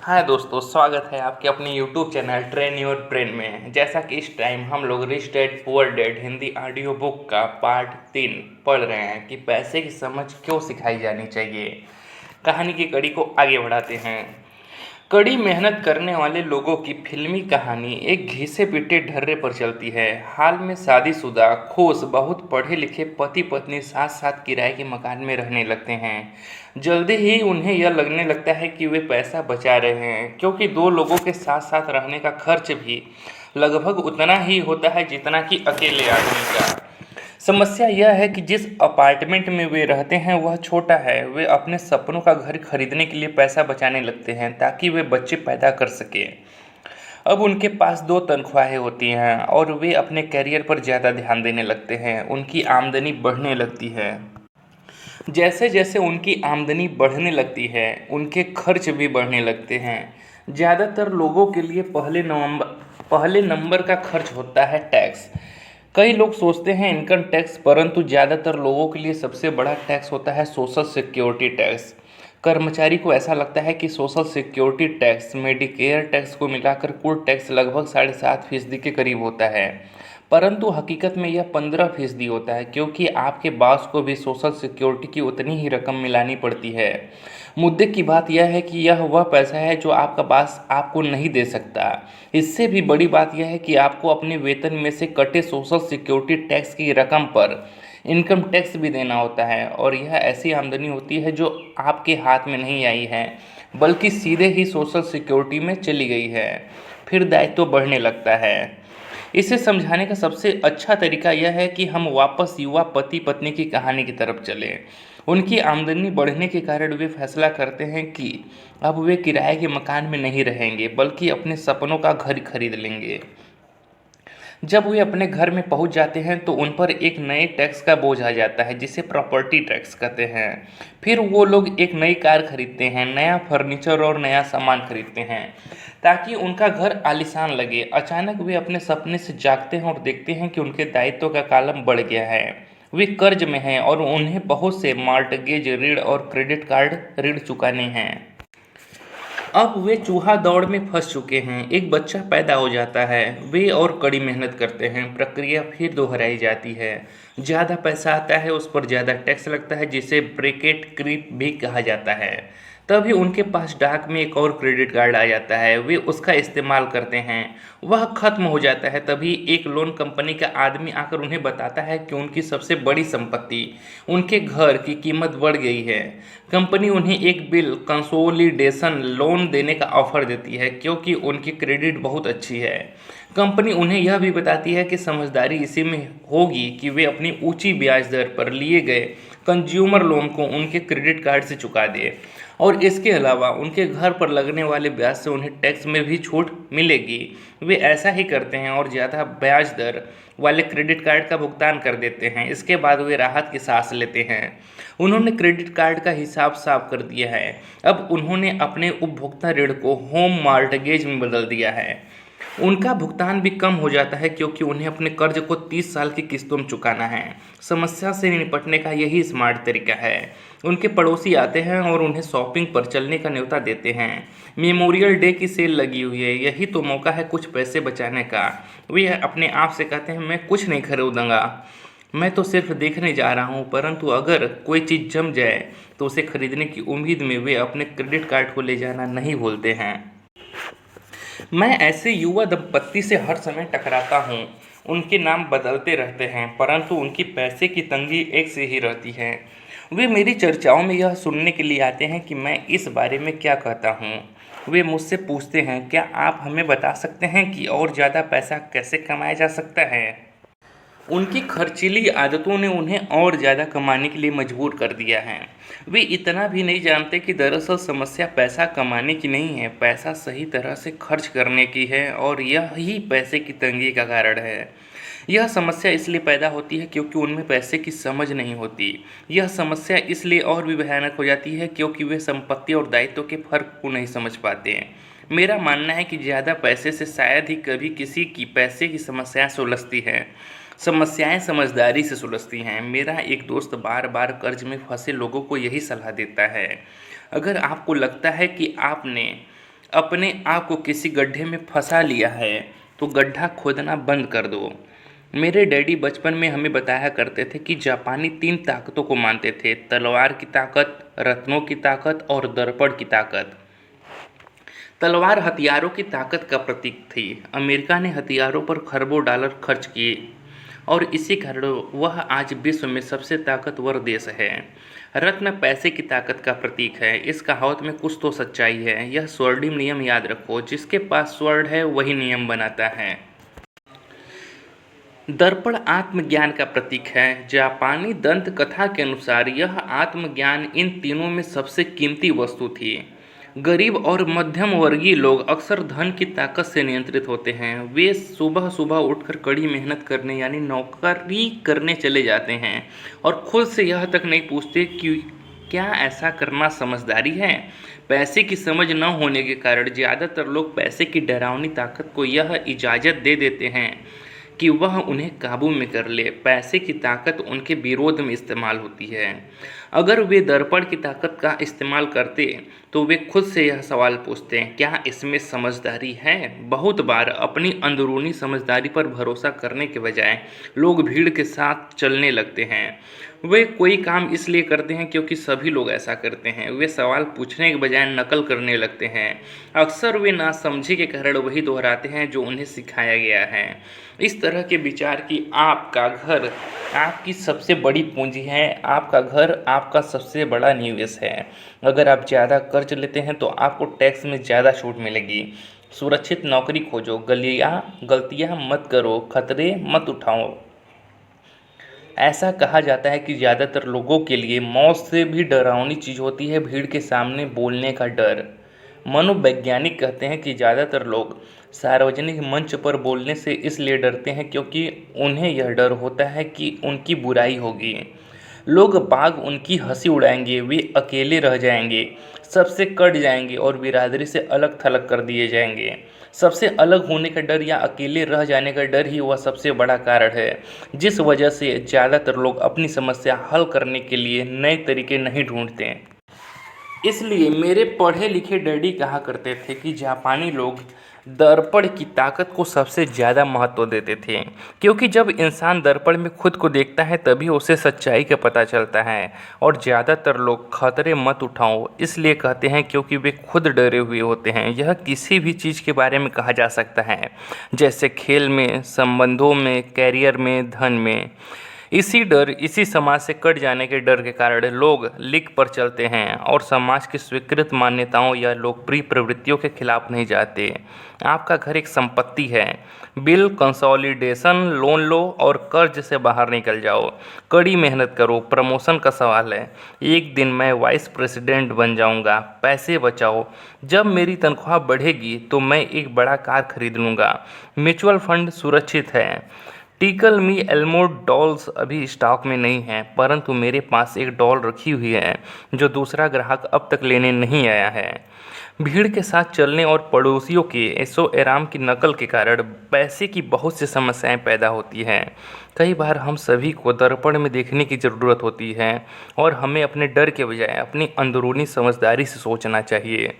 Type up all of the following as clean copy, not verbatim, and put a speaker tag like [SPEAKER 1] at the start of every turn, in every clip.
[SPEAKER 1] हाय दोस्तों, स्वागत है आपके अपने YouTube channel train your brain में। जैसा कि इस टाइम हम लोग rich dad poor dad Hindi audio book का पार्ट 3 पढ़ रहे हैं कि पैसे की समझ क्यों सिखाई जानी चाहिए। कहानी की कड़ी को आगे बढ़ाते हैं। कड़ी मेहनत करने वाले लोगों की फिल्मी कहानी एक घिसे पिटे ढर्रे पर चलती है। हाल में शादीशुदा खुश बहुत पढ़े लिखे पति पत्नी साथ साथ किराए के मकान में रहने लगते हैं। जल्दी ही उन्हें यह लगने लगता है कि वे पैसा बचा रहे हैं, क्योंकि दो लोगों के साथ साथ रहने का खर्च भी लगभग उतना ही होता है जितना कि अकेले आदमी का। समस्या यह है कि जिस अपार्टमेंट में वे रहते हैं वह छोटा है। वे अपने सपनों का घर खरीदने के लिए पैसा बचाने लगते हैं ताकि वे बच्चे पैदा कर सकें। अब उनके पास दो तनख्वाहें होती हैं और वे अपने करियर पर ज़्यादा ध्यान देने लगते हैं। उनकी आमदनी बढ़ने लगती है। जैसे जैसे उनकी आमदनी बढ़ने लगती है उनके खर्च भी बढ़ने लगते हैं। ज़्यादातर लोगों के लिए पहले नंबर का खर्च होता है टैक्स। कई लोग सोचते हैं इनकम टैक्स, परंतु ज़्यादातर लोगों के लिए सबसे बड़ा टैक्स होता है सोशल सिक्योरिटी टैक्स। कर्मचारी को ऐसा लगता है कि social security tax Medicare tax को मिलाकर कुल टैक्स लगभग 7.5% के करीब होता है, परंतु हकीकत में यह 15% होता है, क्योंकि आपके बॉस को भी सोशल सिक्योरिटी की उतनी ही रकम मिलानी पड़ती है। मुद्दे की बात यह है कि यह वह पैसा है जो आपका बॉस आपको नहीं दे सकता। इससे भी बड़ी बात यह है कि आपको अपने वेतन में से कटे सोशल सिक्योरिटी टैक्स की रकम पर इनकम टैक्स भी देना होता है, और यह ऐसी आमदनी होती है जो आपके हाथ में नहीं आई है बल्कि सीधे ही सोशल सिक्योरिटी में चली गई है। फिर दायित्व बढ़ने लगता है। इसे समझाने का सबसे अच्छा तरीका यह है कि हम वापस युवा पति पत्नी की कहानी की तरफ चलें। उनकी आमदनी बढ़ने के कारण वे फैसला करते हैं कि अब वे किराए के मकान में नहीं रहेंगे बल्कि अपने सपनों का घर खरीद लेंगे। जब वे अपने घर में पहुंच जाते हैं तो उन पर एक नए टैक्स का बोझ आ जाता है जिसे प्रॉपर्टी टैक्स कहते हैं। फिर वो लोग एक नई कार खरीदते हैं, नया फर्नीचर और नया सामान खरीदते हैं ताकि उनका घर आलीशान लगे। अचानक वे अपने सपने से जागते हैं और देखते हैं कि उनके दायित्व का कॉलम बढ़ गया है। वे कर्ज में हैं और उन्हें बहुत से मॉर्टगेज ऋण और क्रेडिट कार्ड ऋण चुकाने हैं। अब वे चूहा दौड़ में फंस चुके हैं। एक बच्चा पैदा हो जाता है। वे और कड़ी मेहनत करते हैं। प्रक्रिया फिर दोहराई जाती है। ज़्यादा पैसा आता है, उस पर ज़्यादा टैक्स लगता है जिसे ब्रैकेट क्रीप भी कहा जाता है। तभी उनके पास डाक में एक और क्रेडिट कार्ड आ जाता है। वे उसका इस्तेमाल करते हैं। वह खत्म हो जाता है। तभी एक लोन कंपनी का आदमी आकर उन्हें बताता है कि उनकी सबसे बड़ी संपत्ति, उनके घर की कीमत बढ़ गई है। कंपनी उन्हें एक बिल कंसोलिडेशन लोन देने का ऑफर देती है क्योंकि उनकी क्रेडिट बहुत अच्छी है। कंपनी उन्हें यह भी बताती है कि समझदारी इसी में होगी कि वे अपनी ऊंची ब्याज दर पर लिए गए कंज्यूमर लोन को उनके क्रेडिट कार्ड से चुका दें, और इसके अलावा उनके घर पर लगने वाले ब्याज से उन्हें टैक्स में भी छूट मिलेगी। वे ऐसा ही करते हैं और ज़्यादा ब्याज दर वाले क्रेडिट कार्ड का भुगतान कर देते हैं। इसके बाद वे राहत की सांस लेते हैं। उन्होंने क्रेडिट कार्ड का हिसाब साफ कर दिया है। अब उन्होंने अपने उपभोक्ता ऋण को होम मॉर्टगेज में बदल दिया है। उनका भुगतान भी कम हो जाता है क्योंकि उन्हें अपने कर्ज को 30 साल की किस्तों में चुकाना है। समस्या से निपटने का यही स्मार्ट तरीका है। उनके पड़ोसी आते हैं और उन्हें शॉपिंग पर चलने का न्योता देते हैं। मेमोरियल डे की सेल लगी हुई है, यही तो मौका है कुछ पैसे बचाने का। वे अपने आप से कहते हैं, मैं कुछ नहीं खरीदूंगा, मैं तो सिर्फ देखने जा रहा हूँ। परंतु अगर कोई चीज़ जम जाए तो उसे खरीदने की उम्मीद में वे अपने क्रेडिट कार्ड को ले जाना नहीं भूलते हैं। मैं ऐसे युवा दंपत्ति से हर समय टकराता हूँ। उनके नाम बदलते रहते हैं परंतु उनकी पैसे की तंगी एक से ही रहती है। वे मेरी चर्चाओं में यह सुनने के लिए आते हैं कि मैं इस बारे में क्या कहता हूँ। वे मुझसे पूछते हैं, क्या आप हमें बता सकते हैं कि और ज़्यादा पैसा कैसे कमाया जा सकता है। उनकी खर्चीली आदतों ने उन्हें और ज़्यादा कमाने के लिए मजबूर कर दिया है। वे इतना भी नहीं जानते कि दरअसल समस्या पैसा कमाने की नहीं है, पैसा सही तरह से खर्च करने की है, और यही पैसे की तंगी का कारण है। यह समस्या इसलिए पैदा होती है क्योंकि उनमें पैसे की समझ नहीं होती। यह समस्या इसलिए और भी भयानक हो जाती है क्योंकि वे संपत्ति और दायित्व के फर्क को नहीं समझ पाते हैं। मेरा मानना है कि ज़्यादा पैसे से शायद ही कभी किसी की पैसे की समस्याएं सुलझती हैं। समस्याएं समझदारी से सुलझती हैं। मेरा एक दोस्त बार बार कर्ज में फंसे लोगों को यही सलाह देता है। अगर आपको लगता है कि आपने अपने आप को किसी गड्ढे में फंसा लिया है तो गड्ढा खोदना बंद कर दो। मेरे डैडी बचपन में हमें बताया करते थे कि जापानी 3 ताकतों को मानते थे: तलवार की ताकत, रत्नों की ताकत और दर्पण की ताकत। तलवार हथियारों की ताकत का प्रतीक थी। अमेरिका ने हथियारों पर खरबों डॉलर खर्च किए और इसी कारण वह आज विश्व में सबसे ताकतवर देश है। रत्न पैसे की ताकत का प्रतीक है। इस कहावत में कुछ तो सच्चाई है। यह स्वर्णिम नियम याद रखो: जिसके पास स्वर्ण है वही नियम बनाता है। दर्पण आत्मज्ञान का प्रतीक है। जापानी दंत कथा के अनुसार यह आत्मज्ञान इन तीनों में सबसे कीमती वस्तु थी। गरीब और मध्यम वर्गीय लोग अक्सर धन की ताकत से नियंत्रित होते हैं। वे सुबह सुबह उठकर कड़ी मेहनत करने यानी नौकरी करने चले जाते हैं और खुद से यह तक नहीं पूछते कि क्या ऐसा करना समझदारी है। पैसे की समझ न होने के कारण ज़्यादातर लोग पैसे की डरावनी ताकत को यह इजाज़त दे देते हैं कि वह उन्हें काबू में कर ले। पैसे की ताकत उनके विरोध में इस्तेमाल होती है। अगर वे दर्पण की ताकत का इस्तेमाल करते तो वे खुद से यह सवाल पूछते हैं, क्या इसमें समझदारी है। बहुत बार अपनी अंदरूनी समझदारी पर भरोसा करने के बजाय लोग भीड़ के साथ चलने लगते हैं। वे कोई काम इसलिए करते हैं क्योंकि सभी लोग ऐसा करते हैं। वे सवाल पूछने के बजाय नकल करने लगते हैं। अक्सर वे नासमझी के कारण वही दोहराते हैं जो उन्हें सिखाया गया है। इस तरह के विचार कि आपका घर आपकी सबसे बड़ी पूंजी है, आपका घर आपका सबसे बड़ा निवेश है। अगर आप ज़्यादा कर्ज लेते हैं तो आपको टैक्स में ज़्यादा छूट मिलेगी। सुरक्षित नौकरी खोजो, गलतियाँ मत करो, खतरे मत उठाओ। ऐसा कहा जाता है कि ज़्यादातर लोगों के लिए मौत से भी डरावनी चीज़ होती है भीड़ के सामने बोलने का डर। मनोवैज्ञानिक कहते हैं कि ज़्यादातर लोग सार्वजनिक मंच पर बोलने से इसलिए डरते हैं क्योंकि उन्हें यह डर होता है कि उनकी बुराई होगी, लोग बाग उनकी हंसी उड़ाएंगे, वे अकेले रह जाएंगे, सबसे कट जाएंगे और बिरादरी से अलग थलग कर दिए जाएंगे। सबसे अलग होने का डर या अकेले रह जाने का डर ही वह सबसे बड़ा कारण है जिस वजह से ज़्यादातर लोग अपनी समस्या हल करने के लिए नए तरीके नहीं ढूंढते हैं। इसलिए मेरे पढ़े लिखे डैडी कहा करते थे कि जापानी लोग दर्पण की ताकत को सबसे ज़्यादा महत्व देते थे, क्योंकि जब इंसान दर्पण में खुद को देखता है तभी उसे सच्चाई का पता चलता है। और ज़्यादातर लोग खतरे मत उठाओ इसलिए कहते हैं क्योंकि वे खुद डरे हुए होते हैं। यह किसी भी चीज़ के बारे में कहा जा सकता है, जैसे खेल में, संबंधों में, कैरियर में, धन में। इसी समाज से कट जाने के डर के कारण लोग लीक पर चलते हैं और समाज की स्वीकृत मान्यताओं या लोकप्रिय प्रवृत्तियों के खिलाफ नहीं जाते। आपका घर एक संपत्ति है। बिल कंसोलिडेशन लोन लो और कर्ज से बाहर निकल जाओ। कड़ी मेहनत करो। प्रमोशन का सवाल है, एक दिन मैं वाइस प्रेसिडेंट बन जाऊंगा। पैसे बचाओ, जब मेरी तनख्वाह बढ़ेगी तो मैं एक बड़ा कार खरीद लूँगा। म्यूचुअल फंड सुरक्षित है। टिकल मी एल्मो डॉल्स अभी स्टॉक में नहीं है, परंतु मेरे पास एक डॉल रखी हुई है जो दूसरा ग्राहक अब तक लेने नहीं आया है। भीड़ के साथ चलने और पड़ोसियों के ऐशो आराम की नकल के कारण पैसे की बहुत सी समस्याएं पैदा होती हैं। कई बार हम सभी को दर्पण में देखने की ज़रूरत होती है और हमें अपने डर के बजाय अपनी अंदरूनी समझदारी से सोचना चाहिए।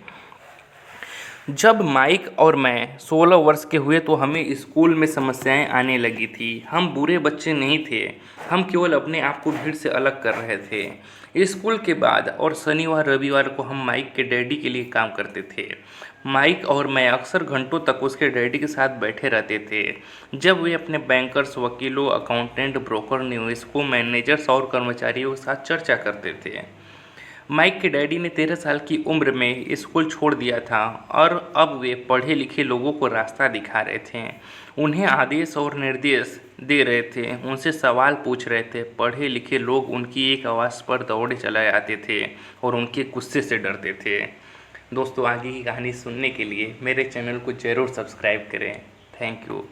[SPEAKER 1] जब माइक और मैं 16 वर्ष के हुए तो हमें स्कूल में समस्याएं आने लगी थी। हम बुरे बच्चे नहीं थे, हम केवल अपने आप को भीड़ से अलग कर रहे थे। स्कूल के बाद और शनिवार रविवार को हम माइक के डैडी के लिए काम करते थे। माइक और मैं अक्सर घंटों तक उसके डैडी के साथ बैठे रहते थे जब वे अपने बैंकर्स, वकीलों, अकाउंटेंट, ब्रोकर, निवेशकों, मैनेजर्स और कर्मचारियों के साथ चर्चा करते थे। माइक के डैडी ने 13 साल की उम्र में स्कूल छोड़ दिया था और अब वे पढ़े लिखे लोगों को रास्ता दिखा रहे थे, उन्हें आदेश और निर्देश दे रहे थे, उनसे सवाल पूछ रहे थे। पढ़े लिखे लोग उनकी एक आवाज़ पर दौड़े चले आते थे और उनके गुस्से से डरते थे। दोस्तों, आगे की कहानी सुनने के लिए मेरे चैनल को ज़रूर सब्सक्राइब करें। Thank you.